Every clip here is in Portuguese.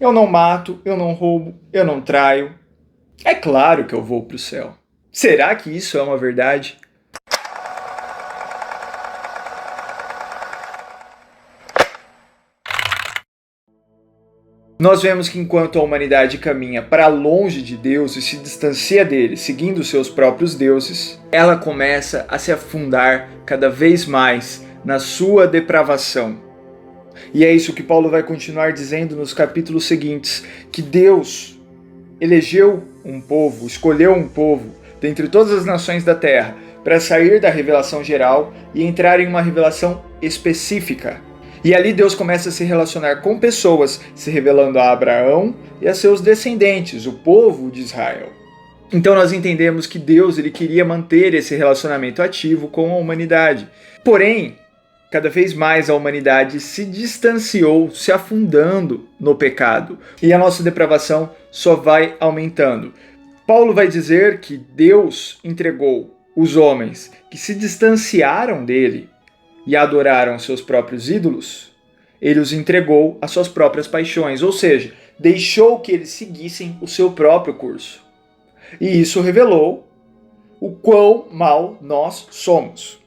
Eu não mato, eu não roubo, eu não traio. É claro que eu vou para o céu. Será que isso é uma verdade? Nós vemos que enquanto a humanidade caminha para longe de Deus e se distancia dele, seguindo seus próprios deuses, ela começa a se afundar cada vez mais na sua depravação. E é isso que Paulo vai continuar dizendo nos capítulos seguintes, que Deus elegeu um povo, escolheu um povo dentre todas as nações da terra para sair da revelação geral e entrar em uma revelação específica. E ali Deus começa a se relacionar com pessoas, se revelando a Abraão e a seus descendentes, o povo de Israel. Então nós entendemos que Deus ele queria manter esse relacionamento ativo com a humanidade. Porém, cada vez mais a humanidade se distanciou, se afundando no pecado. E a nossa depravação só vai aumentando. Paulo vai dizer que Deus entregou os homens que se distanciaram dele e adoraram seus próprios ídolos, ele os entregou às suas próprias paixões, ou seja, deixou que eles seguissem o seu próprio curso. E isso revelou o quão mal nós somos.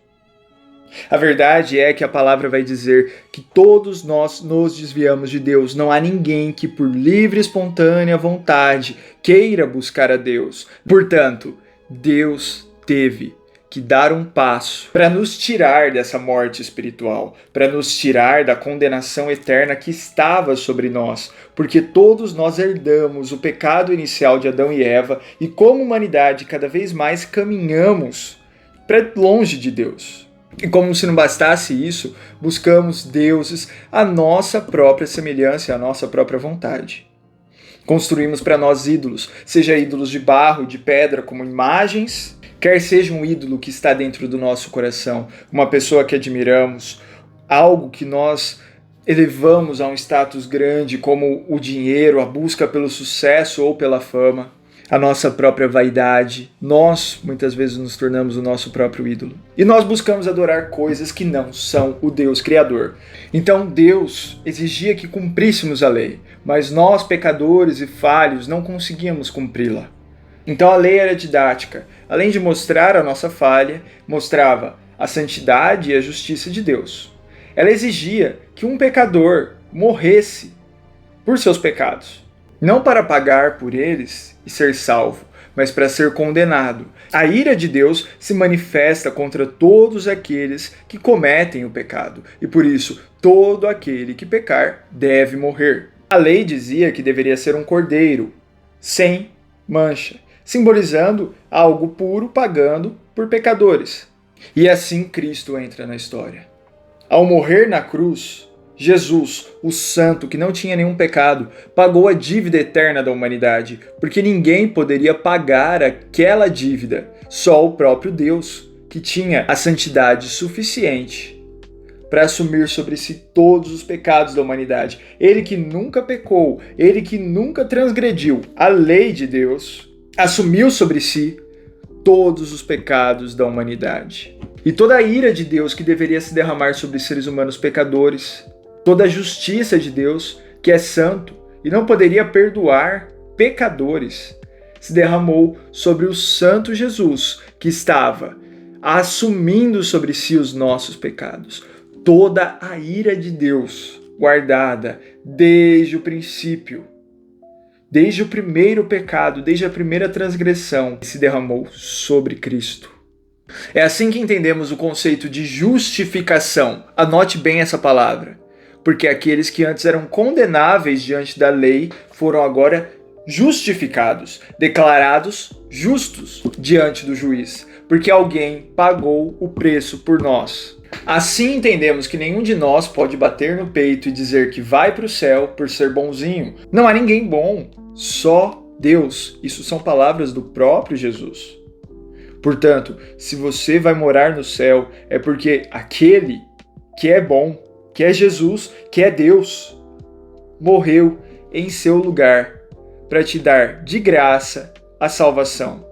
A verdade é que a palavra vai dizer que todos nós nos desviamos de Deus. Não há ninguém que por livre e espontânea vontade queira buscar a Deus. Portanto, Deus teve que dar um passo para nos tirar dessa morte espiritual, para nos tirar da condenação eterna que estava sobre nós, porque todos nós herdamos o pecado inicial de Adão e Eva e como humanidade cada vez mais caminhamos para longe de Deus. E como se não bastasse isso, buscamos deuses à nossa própria semelhança e à nossa própria vontade. Construímos para nós ídolos, seja ídolos de barro, de pedra, como imagens, quer seja um ídolo que está dentro do nosso coração, uma pessoa que admiramos, algo que nós elevamos a um status grande, como o dinheiro, a busca pelo sucesso ou pela fama, a nossa própria vaidade. Nós, muitas vezes, nos tornamos o nosso próprio ídolo. E nós buscamos adorar coisas que não são o Deus Criador. Então Deus exigia que cumpríssemos a lei, mas nós, pecadores e falhos, não conseguíamos cumpri-la. Então a lei era didática. Além de mostrar a nossa falha, mostrava a santidade e a justiça de Deus. Ela exigia que um pecador morresse por seus pecados, não para pagar por eles e ser salvo, mas para ser condenado. A ira de Deus se manifesta contra todos aqueles que cometem o pecado, e por isso todo aquele que pecar deve morrer. A lei dizia que deveria ser um cordeiro, sem mancha, simbolizando algo puro pagando por pecadores. E assim Cristo entra na história. Ao morrer na cruz, Jesus, o santo que não tinha nenhum pecado, pagou a dívida eterna da humanidade, porque ninguém poderia pagar aquela dívida, só o próprio Deus, que tinha a santidade suficiente para assumir sobre si todos os pecados da humanidade. Ele que nunca pecou, ele que nunca transgrediu a lei de Deus, assumiu sobre si todos os pecados da humanidade. E toda a ira de Deus que deveria se derramar sobre seres humanos pecadores, toda a justiça de Deus, que é santo e não poderia perdoar pecadores, se derramou sobre o santo Jesus, que estava assumindo sobre si os nossos pecados. Toda a ira de Deus guardada desde o princípio, desde o primeiro pecado, desde a primeira transgressão, se derramou sobre Cristo. É assim que entendemos o conceito de justificação. Anote bem essa palavra, porque aqueles que antes eram condenáveis diante da lei foram agora justificados, declarados justos diante do juiz, porque alguém pagou o preço por nós. Assim entendemos que nenhum de nós pode bater no peito e dizer que vai para o céu por ser bonzinho. Não há ninguém bom, só Deus. Isso são palavras do próprio Jesus. Portanto, se você vai morar no céu, é porque aquele que é bom, que é Jesus, que é Deus, morreu em seu lugar para te dar de graça a salvação.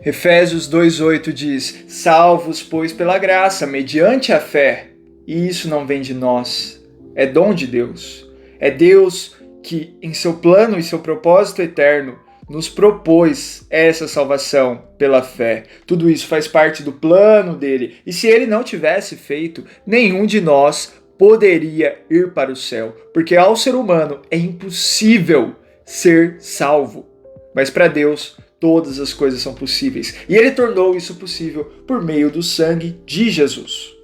Efésios 2,8 diz: salvos, pois, pela graça, mediante a fé. E isso não vem de nós, é dom de Deus. É Deus que em seu plano e seu propósito eterno nos propôs essa salvação pela fé. Tudo isso faz parte do plano dele. E se ele não tivesse feito, nenhum de nós poderia ir para o céu, porque ao ser humano é impossível ser salvo. Mas para Deus, todas as coisas são possíveis. E ele tornou isso possível por meio do sangue de Jesus.